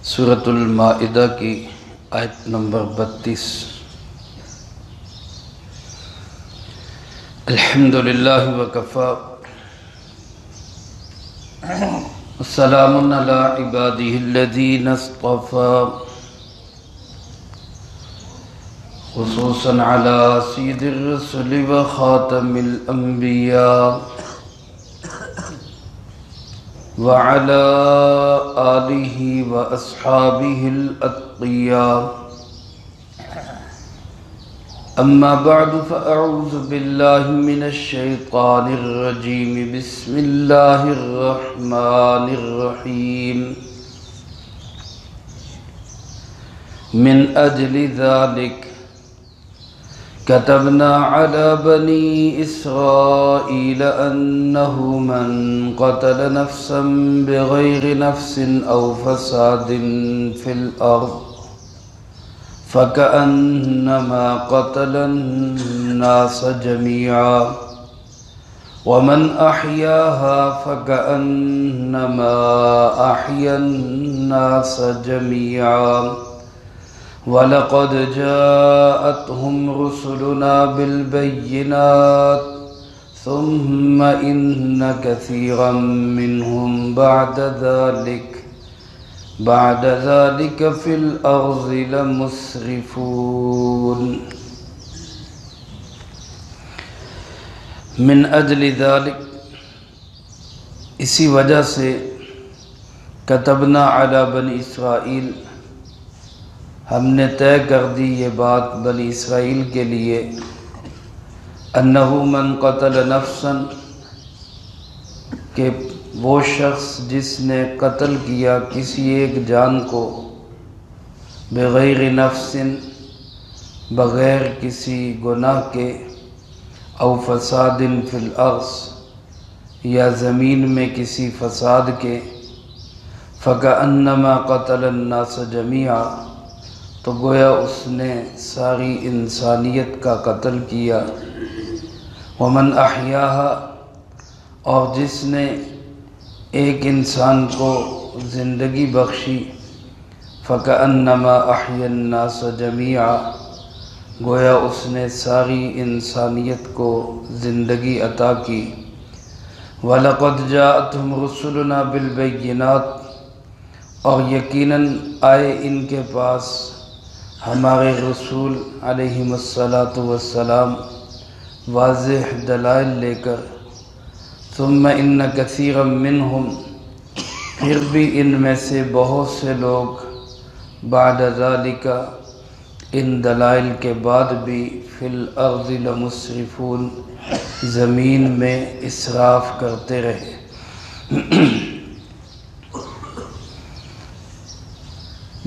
سورۃ المائدہ کی آیت نمبر 32۔ الحمدللہ وکفی والسلام علی عبادہ الذین اصطفی خصوصا علی سید الرسل وخاتم الانبیاء وعلى آلہ واصحابہ الاتقیاء اما بعد فاعوذ باللہ من الشیطان الرجیم بسم اللہ الرحمن الرحیم من اجل ذلك كتبنا على بني إسرائيل أنه من قتل نفسا بغير نفس أو فساد في الأرض فكأنما قتل الناس جميعا ومن أحياها فكأنما أحيا الناس جميعا وَلَقَدْ جَاءَتْهُمْ رُسُلُنَا بِالْبَيِّنَاتِ ثُمَّ إِنَّ كَثِيرًا مِّنْهُمْ بعد ذلك في الأرض لمسرفون من أجل ذلك اسی وجہ سے كتبنا على بني اسرائیل ہم نے طے کر دی یہ بات بنی اسرائیل کے لیے انہو من قتل نفسا کہ وہ شخص جس نے قتل کیا کسی ایک جان کو بغیر نفس بغیر کسی گناہ کے او فساد فی الارض یا زمین میں کسی فساد کے فکأنما قتل الناس جميعا تو گویا اس نے ساری انسانیت کا قتل کیا ومن احیاها اور جس نے ایک انسان کو زندگی بخشی فکأنما احیا الناس جميعا گویا اس نے ساری انسانیت کو زندگی عطا کی وَلَقَدْ جَاءَتْهُمْ رُسُلُنَا بِالْبَيِّنَاتِ اور یقیناً آئے ان کے پاس ہمارے رسول علیہم السلام واضح دلائل لے کر ثم ان کثیرا منہم پھر بھی ان میں سے بہت سے لوگ بعد ذالک ان دلائل کے بعد بھی فی الارض لمسرفون زمین میں اسراف کرتے رہے۔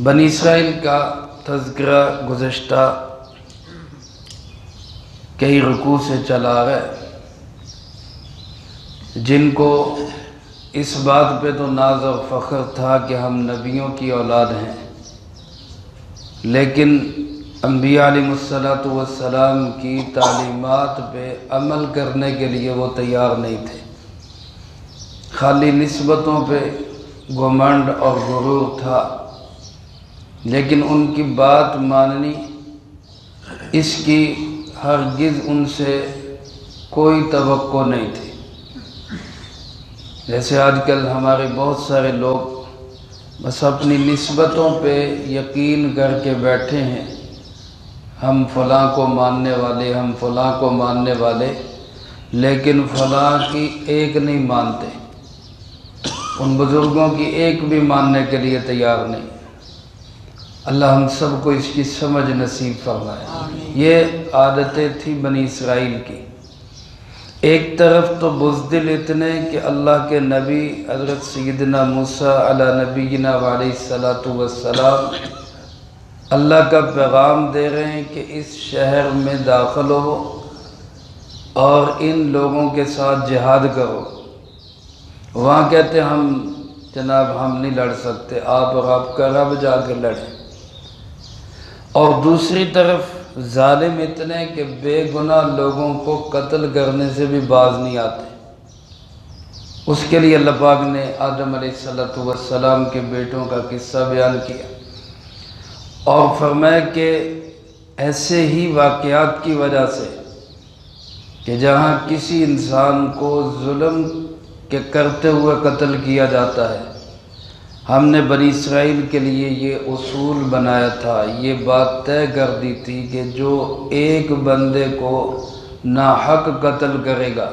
بنی اسرائیل کا تذکرہ گزشتہ کئی رکوع سے چلا ہے جن کو اس بات پہ تو ناز و فخر تھا کہ ہم نبیوں کی اولاد ہیں، لیکن انبیاء علیہ السلام کی تعلیمات پہ عمل کرنے کے لیے وہ تیار نہیں تھے، خالی نسبتوں پہ گھمنڈ اور غرور تھا، لیکن ان کی بات ماننی اس کی ہرگز ان سے کوئی توقع نہیں تھی۔ جیسے آج کل ہمارے بہت سارے لوگ بس اپنی نسبتوں پہ یقین کر کے بیٹھے ہیں، ہم فلاں کو ماننے والے، ہم فلاں کو ماننے والے، لیکن فلاں کی ایک نہیں مانتے، ان بزرگوں کی ایک بھی ماننے کے لیے تیار نہیں۔ اللہ ہم سب کو اس کی سمجھ نصیب فرمائے۔ یہ عادتیں تھی بنی اسرائیل کی، ایک طرف تو بزدل اتنے کہ اللہ کے نبی حضرت سیدنا موسیٰ علی نبینا علیہ السلام اللہ کا پیغام دے رہے ہیں کہ اس شہر میں داخل ہو اور ان لوگوں کے ساتھ جہاد کرو، وہاں کہتے ہم جناب ہم نہیں لڑ سکتے، آپ اور آپ کا رب جا کے لڑیں، اور دوسری طرف ظالم اتنے کہ بے گناہ لوگوں کو قتل کرنے سے بھی باز نہیں آتے، اس کے لیے اللہ پاک نے آدم علیہ السلام کے بیٹوں کا قصہ بیان کیا اور فرمایا کہ ایسے ہی واقعات کی وجہ سے کہ جہاں کسی انسان کو ظلم کے کرتے ہوئے قتل کیا جاتا ہے، ہم نے بنی اسرائیل کے لیے یہ اصول بنایا تھا، یہ بات طے کر دی تھی کہ جو ایک بندے کو ناحق قتل کرے گا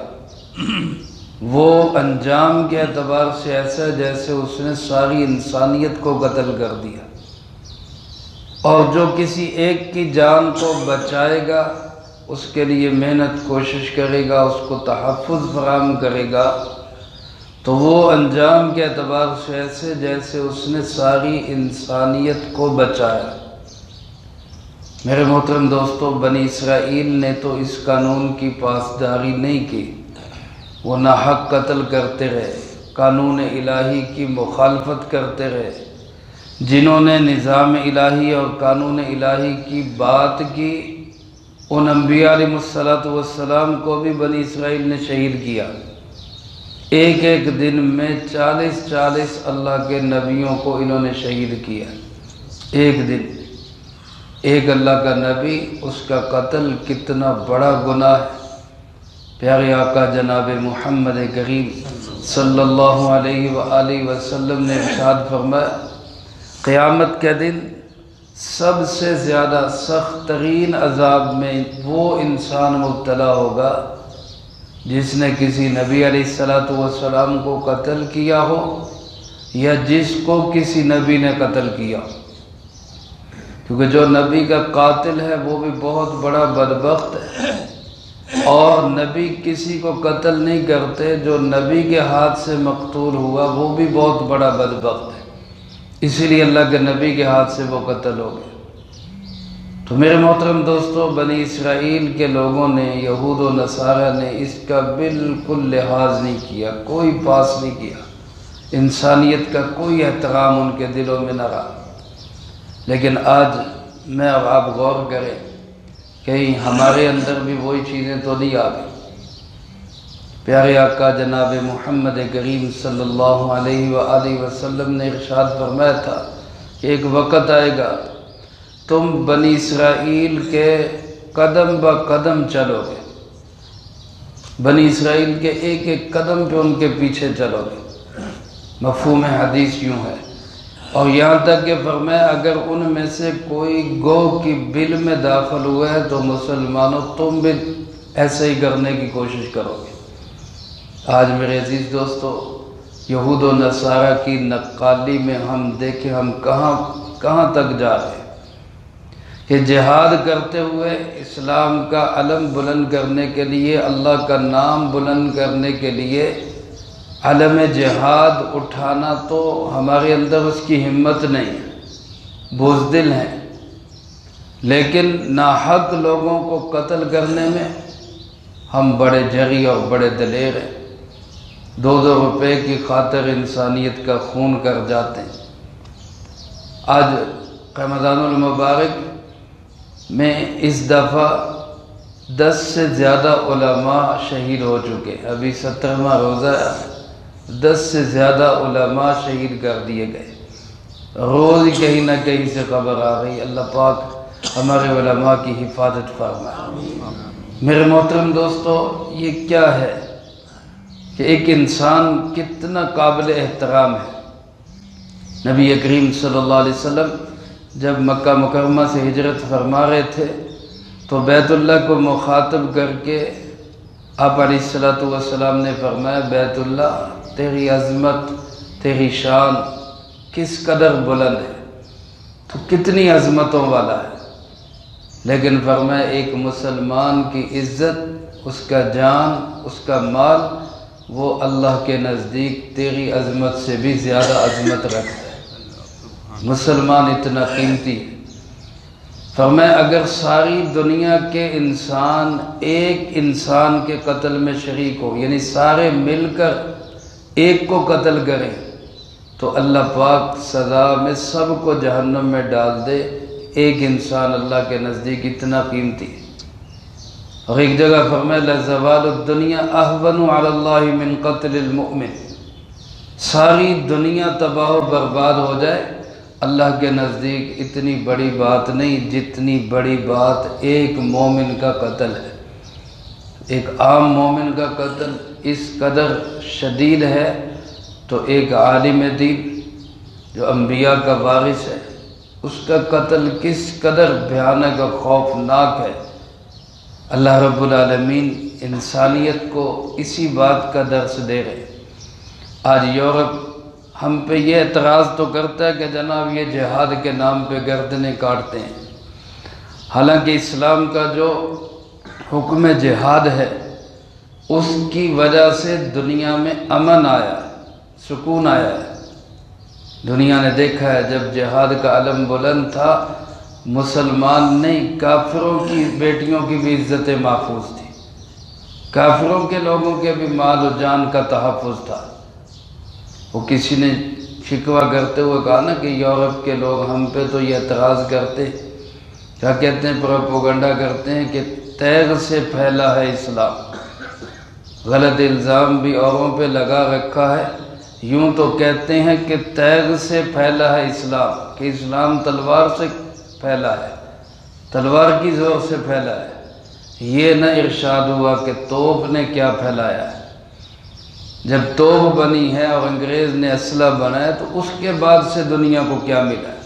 وہ انجام کے اعتبار سے ایسا جیسے اس نے ساری انسانیت کو قتل کر دیا، اور جو کسی ایک کی جان کو بچائے گا اس کے لیے محنت کوشش کرے گا، اس کو تحفظ فراہم کرے گا، تو وہ انجام کے اعتبار سے ایسے جیسے اس نے ساری انسانیت کو بچایا۔ میرے محترم دوستو، بنی اسرائیل نے تو اس قانون کی پاسداری نہیں کی، وہ ناحق قتل کرتے رہے، قانون الہی کی مخالفت کرتے رہے۔ جنہوں نے نظام الہی اور قانون الہی کی بات کی، ان انبیاء علیہ السلام کو بھی بنی اسرائیل نے شہید کیا۔ ایک ایک دن میں 40 اللہ کے نبیوں کو انہوں نے شہید کیا۔ ایک دن ایک اللہ کا نبی، اس کا قتل کتنا بڑا گناہ ہے۔ پیارے آقا جناب محمد کریم صلی اللہ علیہ وآلہ وسلم نے ارشاد فرمایا، قیامت کے دن سب سے زیادہ سخت ترین عذاب میں وہ انسان مبتلا ہوگا جس نے کسی نبی علیہ السلام کو قتل کیا ہو یا جس کو کسی نبی نے قتل کیا ہو، کیونکہ جو نبی کا قاتل ہے وہ بھی بہت بڑا بدبخت ہے، اور نبی کسی کو قتل نہیں کرتے، جو نبی کے ہاتھ سے مقتول ہوا وہ بھی بہت بڑا بدبخت ہے، اسی لیے اللہ کے نبی کے ہاتھ سے وہ قتل ہو گیا۔ تو میرے محترم دوستو، بنی اسرائیل کے لوگوں نے، یہود و نصارہ نے اس کا بالکل لحاظ نہیں کیا، کوئی پاس نہیں کیا، انسانیت کا کوئی احترام ان کے دلوں میں نہ رہا۔ لیکن آج میں اب آپ غور کریں، کہیں ہمارے اندر بھی وہی چیزیں تو نہیں آ گئی۔ پیارے آقا جناب محمد کریم صلی اللہ علیہ وآلہ وسلم نے ارشاد فرمایا تھا کہ ایک وقت آئے گا تم بنی اسرائیل کے قدم با قدم چلو گے، بنی اسرائیل کے ایک ایک قدم پہ ان کے پیچھے چلو گے۔ مفہوم حدیث یوں ہے، اور یہاں تک کہ فرمایا اگر ان میں سے کوئی گو کی بل میں داخل ہوا ہے تو مسلمانوں تم بھی ایسے ہی کرنے کی کوشش کرو گے۔ آج میرے عزیز دوستو، یہود و نصارہ کی نقالی میں ہم دیکھیں ہم کہاں تک جا رہے ہیں کہ جہاد کرتے ہوئے اسلام کا علم بلند کرنے کے لیے، اللہ کا نام بلند کرنے کے لیے علم جہاد اٹھانا تو ہمارے اندر اس کی ہمت نہیں ہے، بزدل ہیں، لیکن ناحق لوگوں کو قتل کرنے میں ہم بڑے جری اور بڑے دلیر ہیں۔ 2 روپے کی خاطر انسانیت کا خون کر جاتے ہیں۔ آج رمضان المبارک میں اس دفعہ 10 سے زیادہ علماء شہید ہو چکے، ابھی 17واں روزہ ہے، 10 سے زیادہ علماء شہید کر دیے گئے۔ روز کہیں نہ کہیں سے خبر آ رہی، اللہ پاک ہمارے علماء کی حفاظت فرمائے۔ میرے محترم دوستو، یہ کیا ہے کہ ایک انسان کتنا قابل احترام ہے۔ نبی کریم صلی اللہ علیہ وسلم جب مکہ مکرمہ سے ہجرت فرما رہے تھے تو بیت اللہ کو مخاطب کر کے آپ علیہ السلام نے فرمایا، بیت اللہ تیری عظمت، تیری شان کس قدر بلند ہے، تو کتنی عظمتوں والا ہے، لیکن فرمایا ایک مسلمان کی عزت، اس کا جان، اس کا مال، وہ اللہ کے نزدیک تیری عظمت سے بھی زیادہ عظمت رکھتا ہے۔ مسلمان اتنا قیمتی ہے۔ فرمایا اگر ساری دنیا کے انسان ایک انسان کے قتل میں شریک ہو، یعنی سارے مل کر ایک کو قتل کریں، تو اللہ پاک سزا میں سب کو جہنم میں ڈال دے۔ ایک انسان اللہ کے نزدیک اتنا قیمتی ہے۔ اور ایک جگہ فرمایا لَزَوَالُ الدُّنْيَا أَهْوَنُ عَلَى اللَّهِ مِنْ قَتْلِ الْمُؤْمِنِ، ساری دنیا تباہ و برباد ہو جائے، اللہ کے نزدیک اتنی بڑی بات نہیں جتنی بڑی بات ایک مومن کا قتل ہے۔ ایک عام مومن کا قتل اس قدر شدید ہے تو ایک عالم دین جو انبیاء کا وارث ہے اس کا قتل کس قدر بھیانک اور خوفناک ہے۔ اللہ رب العالمین انسانیت کو اسی بات کا درس دے رہے ہیں۔ آج یورپ ہم پہ یہ اعتراض تو کرتا ہے کہ جناب یہ جہاد کے نام پہ گردنیں کاٹتے ہیں، حالانکہ اسلام کا جو حکم جہاد ہے اس کی وجہ سے دنیا میں امن آیا ہے، سکون آیا ہے۔ دنیا نے دیکھا ہے جب جہاد کا علم بلند تھا، مسلمان نہیں کافروں کی بیٹیوں کی بھی عزتیں محفوظ تھی، کافروں کے لوگوں کے بھی مال و جان کا تحفظ تھا۔ وہ کسی نے شکوہ کرتے ہوئے کہا نا کہ یورپ کے لوگ ہم پہ تو یہ اعتراض کرتے، کیا کہتے ہیں، پروپیگنڈا کرتے ہیں کہ تیغ سے پھیلا ہے اسلام۔ غلط الزام بھی اوروں پہ لگا رکھا ہے، یوں تو کہتے ہیں کہ تیغ سے پھیلا ہے اسلام، کہ اسلام تلوار سے پھیلا ہے، تلوار کی زور سے پھیلا ہے۔ یہ نہ ارشاد ہوا کہ توپ نے کیا پھیلایا ہے۔ جب توپ بنی ہے اور انگریز نے اسلحہ بنایا تو اس کے بعد سے دنیا کو کیا ملا ہے؟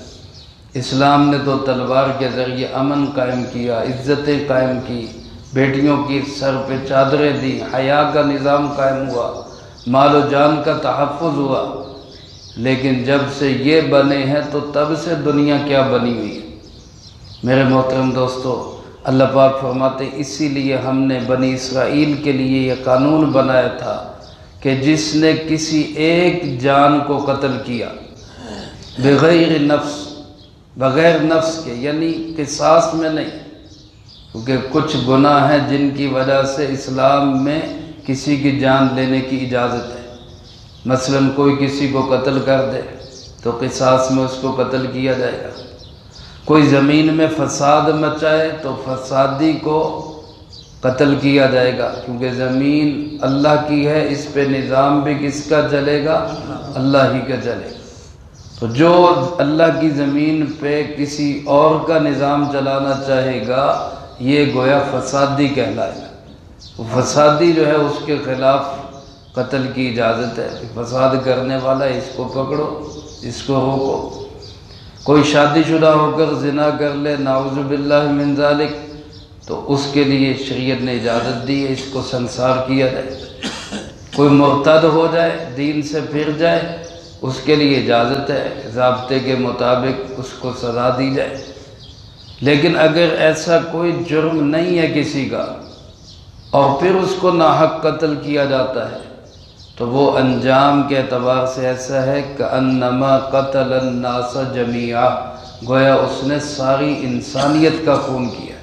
اسلام نے تو تلوار کے ذریعے امن قائم کیا، عزتیں قائم کی، بیٹیوں کی سر پہ چادریں دی، حیا کا نظام قائم ہوا، مال و جان کا تحفظ ہوا۔ لیکن جب سے یہ بنے ہیں تو تب سے دنیا کیا بنی ہوئی ہے؟ میرے محترم دوستو، اللہ پاک فرماتے ہیں اسی لیے ہم نے بنی اسرائیل کے لیے یہ قانون بنایا تھا کہ جس نے کسی ایک جان کو قتل کیا بغیر نفس، بغیر نفس کے، یعنی قصاص میں نہیں، کیونکہ کچھ گناہ ہیں جن کی وجہ سے اسلام میں کسی کی جان لینے کی اجازت ہے۔ مثلا کوئی کسی کو قتل کر دے تو قصاص میں اس کو قتل کیا جائے گا۔ کوئی زمین میں فساد مچائے تو فسادی کو قتل کیا جائے گا، کیونکہ زمین اللہ کی ہے، اس پہ نظام بھی کس کا چلے گا؟ اللہ ہی کا چلے گا۔ تو جو اللہ کی زمین پہ کسی اور کا نظام چلانا چاہے گا یہ گویا فسادی کہلائے گا۔ فسادی جو ہے اس کے خلاف قتل کی اجازت ہے، فساد کرنے والا ہے اس کو پکڑو، اس کو روکو۔ کوئی شادی شدہ ہو کر زنا کر لے، نعوذ باللہ من ذالک، تو اس کے لیے شریعت نے اجازت دی ہے، اس کو سنسار کیا جائے۔ کوئی مرتد ہو جائے، دین سے پھر جائے، اس کے لیے اجازت ہے، ضابطے کے مطابق اس کو سزا دی جائے۔ لیکن اگر ایسا کوئی جرم نہیں ہے کسی کا اور پھر اس کو ناحق قتل کیا جاتا ہے تو وہ انجام کے اعتبار سے ایسا ہے کہ انما قتل الناس جمیعا، گویا اس نے ساری انسانیت کا خون کیا،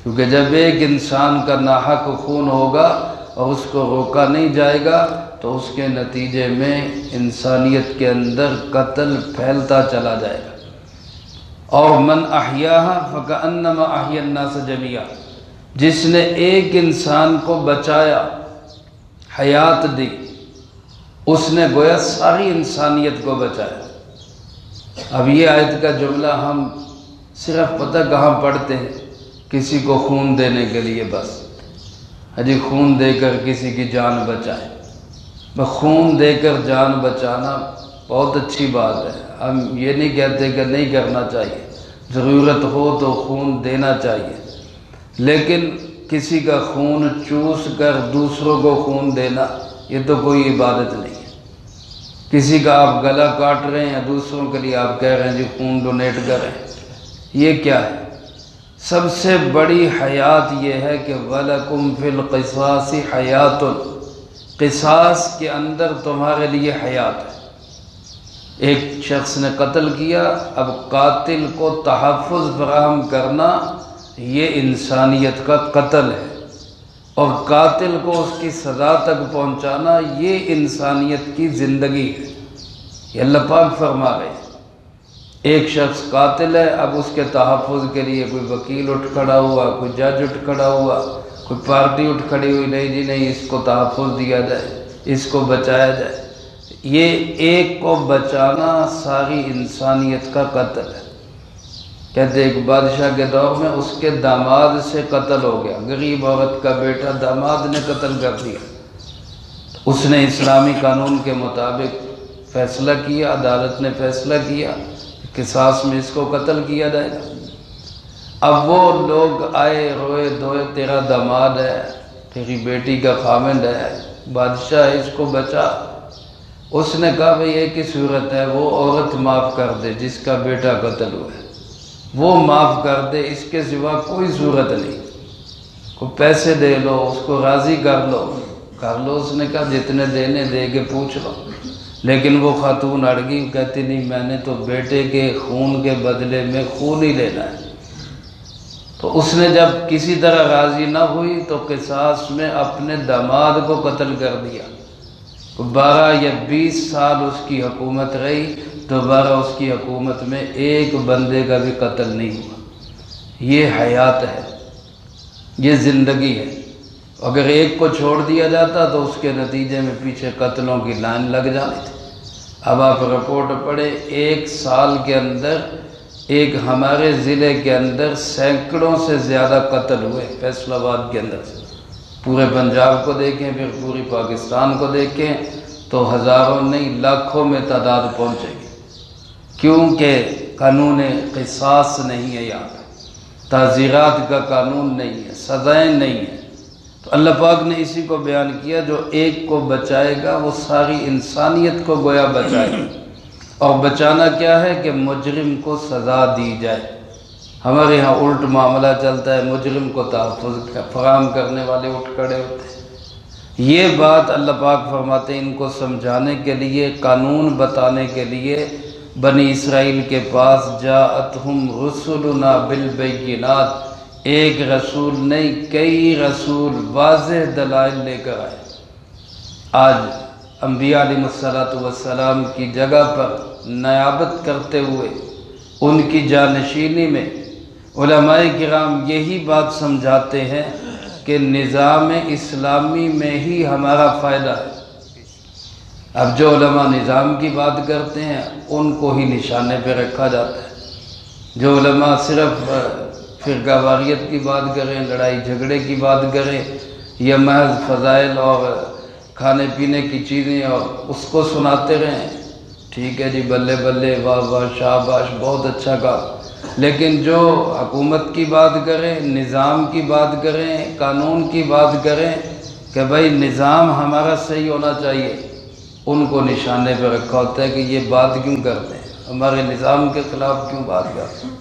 کیونکہ جب ایک انسان کا ناحق خون ہوگا اور اس کو روکا نہیں جائے گا تو اس کے نتیجے میں انسانیت کے اندر قتل پھیلتا چلا جائے گا۔ اور من احیاہا فکأنما احیا الناس جمیعا، جس نے ایک انسان کو بچایا، حیات دی، اس نے گویا ساری انسانیت کو بچایا۔ اب یہ آیت کا جملہ ہم صرف پتہ کہاں پڑھتے ہیں؟ کسی کو خون دینے کے لیے، بس حجی خون دے کر کسی کی جان بچائے۔ خون دے کر جان بچانا بہت اچھی بات ہے، ہم یہ نہیں کہتے کہ نہیں کرنا چاہیے، ضرورت ہو تو خون دینا چاہیے، لیکن کسی کا خون چوس کر دوسروں کو خون دینا یہ تو کوئی عبادت نہیں ہے۔ کسی کا آپ گلا کاٹ رہے ہیں یا دوسروں کے لیے آپ کہہ رہے ہیں جی خون ڈونیٹ کریں، یہ کیا ہے؟ سب سے بڑی حیات یہ ہے کہ وَلَكُمْ فِي الْقِصَاصِ حَيَاتٌ، قصاص کے اندر تمہارے لیے حیات ہے۔ ایک شخص نے قتل کیا، اب قاتل کو تحفظ فراہم کرنا یہ انسانیت کا قتل ہے، اور قاتل کو اس کی سزا تک پہنچانا یہ انسانیت کی زندگی ہے۔ یہ اللہ پاک فرما رہے ہیں۔ ایک شخص قاتل ہے، اب اس کے تحفظ کے لیے کوئی وکیل اٹھ کھڑا ہوا، کوئی جج اٹھ کھڑا ہوا، کوئی پارٹی اٹھ کھڑی ہوئی، نہیں جی نہیں، اس کو تحفظ دیا جائے، اس کو بچایا جائے۔ یہ ایک کو بچانا ساری انسانیت کا قتل ہے۔ کہتے ایک بادشاہ کے دور میں اس کے داماد سے قتل ہو گیا، غریب عورت کا بیٹا داماد نے قتل کر دیا۔ اس نے اسلامی قانون کے مطابق فیصلہ کیا، عدالت نے فیصلہ کیا قصاص میں اس کو قتل کیا جائے گا۔ اب وہ لوگ آئے روئے دھوئے، تیرا داماد ہے، تیری بیٹی کا خامند ہے، بادشاہ ہے، اس کو بچا۔ اس نے کہا بھئی ایک ہی صورت ہے، وہ عورت معاف کر دے جس کا بیٹا قتل ہوا ہے، وہ معاف کر دے، اس کے سوا کوئی صورت نہیں۔ کوئی پیسے دے لو، اس کو راضی کر لو۔ اس نے کہا جتنے دینے دے کے پوچھ لو۔ لیکن وہ خاتون اڑ گئی، کہتی نہیں میں نے تو بیٹے کے خون کے بدلے میں خون ہی لینا ہے۔ تو اس نے جب کسی طرح راضی نہ ہوئی تو قصاص میں اپنے داماد کو قتل کر دیا۔ 12 یا 20 سال اس کی حکومت رہی، دوبارہ اس کی حکومت میں ایک بندے کا بھی قتل نہیں ہوا۔ یہ حیات ہے، یہ زندگی ہے۔ اگر ایک کو چھوڑ دیا جاتا تو اس کے نتیجے میں پیچھے قتلوں کی لائن لگ جانی تھی۔ اب آپ رپورٹ پڑھے، 1 سال کے اندر ایک ہمارے ضلع کے اندر سینکڑوں سے زیادہ قتل ہوئے، فیصل آباد کے اندر سے۔ پورے پنجاب کو دیکھیں، پھر پوری پاکستان کو دیکھیں تو ہزاروں نہیں لاکھوں میں تعداد پہنچے گی، کیونکہ قانون قصاص نہیں ہے، یہاں پہ تعزیرات کا قانون نہیں ہے، سزائیں نہیں ہیں۔ تو اللہ پاک نے اسی کو بیان کیا، جو ایک کو بچائے گا وہ ساری انسانیت کو گویا بچائے گا۔ اور بچانا کیا ہے کہ مجرم کو سزا دی جائے۔ ہمارے ہاں الٹ معاملہ چلتا ہے، مجرم کو تحفظ فراہم کرنے والے اٹھ کھڑے ہوتے ہیں۔ یہ بات اللہ پاک فرماتے ہیں ان کو سمجھانے کے لیے، قانون بتانے کے لیے بنی اسرائیل کے پاس جاءتہم رسلنا بالبینات، ایک رسول نہیں کئی رسول واضح دلائل لے کر آئے۔ آج انبیاء علیہ السلام کی جگہ پر نیابت کرتے ہوئے ان کی جانشینی میں علماء کرام یہی بات سمجھاتے ہیں کہ نظام اسلامی میں ہی ہمارا فائدہ ہے۔ اب جو علماء نظام کی بات کرتے ہیں ان کو ہی نشانے پہ رکھا جاتا ہے۔ جو علماء صرف فرقہ واریت کی بات کریں، لڑائی جھگڑے کی بات کریں، یا محض فضائل اور کھانے پینے کی چیزیں اور اس کو سناتے رہیں، ٹھیک ہے جی، بلے بلے، واہ واہ، شاباش، بہت اچھا کہا۔ لیکن جو حکومت کی بات کریں، نظام کی بات کریں، قانون کی بات کریں کہ بھائی نظام ہمارا صحیح ہونا چاہیے، ان کو نشانے پہ رکھا ہوتا ہے کہ یہ بات کیوں کرتے ہیں، ہمارے نظام کے خلاف کیوں بات کرتے ہیں۔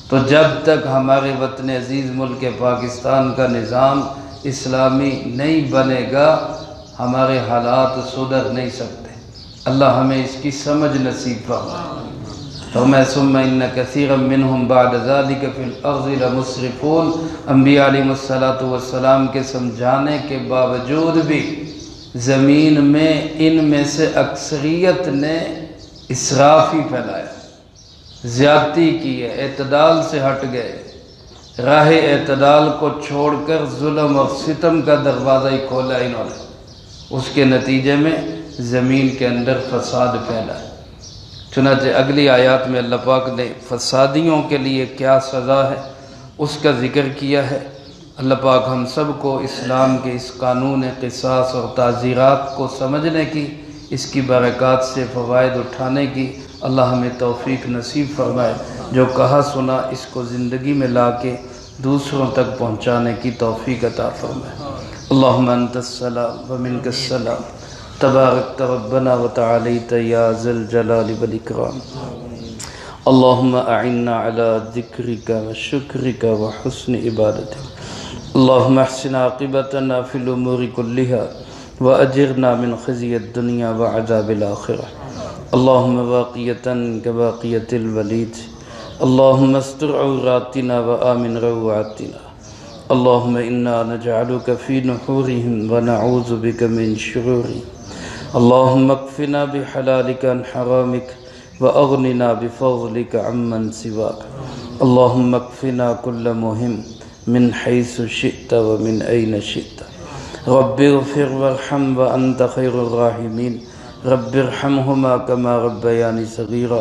تو جب تک ہمارے وطن عزیز ملک پاکستان کا نظام اسلامی نہیں بنے گا، ہمارے حالات سدھر نہیں سکتے۔ اللہ ہمیں اس کی سمجھ نصیب فرمائے۔ فرمائے ثم ان کثیرا منہم بعد ذلک فی الارض لمسرفون، انبیاء علیہ السلام کے سمجھانے کے باوجود بھی زمین میں ان میں سے اکثریت نے اسراف ہی پھیلایا، زیادتی کی ہے، اعتدال سے ہٹ گئے، راہ اعتدال کو چھوڑ کر ظلم اور ستم کا دروازہ ہی کھولا انہوں نے۔ اس کے نتیجے میں زمین کے اندر فساد پھیلا ہے۔ چنانچہ اگلی آیات میں اللہ پاک نے فسادیوں کے لیے کیا سزا ہے اس کا ذکر کیا ہے۔ اللہ پاک ہم سب کو اسلام کے اس قانون قصاص اور تعزیرات کو سمجھنے کی، اس کی برکات سے فوائد اٹھانے کی اللہ ہمیں توفیق نصیب فرمائے۔ جو کہا سنا اس کو زندگی میں لا کے دوسروں تک پہنچانے کی توفیق عطا فرمائے۔ اللہم انت السلام ومنک السلام، تبارکت ربنا وتعالیت یا ذی الجلال والاکرام۔ اللہم اعننا علی ذکرک وشکرک وحسن عبادتک۔ اللہم احسن عاقبتنا فی الامور کلہا واجرنا من خزی الدنیا وعذاب الآخرہ۔ اللہم واقیتا کواقیت الولید، اللہم استر عوراتنا وآمن روعاتنا۔ اللہم انا نجعلک فی نحورہم ونعوذ بک من شرورہم۔ اللہم اکفنا بحلالک عن حرامک واغننا بفضلک عمن سواک۔ اللہم اکفنا کل مہم من حیث شئت ومن این شئت۔ رب اغفر وارحم وانت خیر الراحمین رب ارحمہما کما ربیانی صغیرا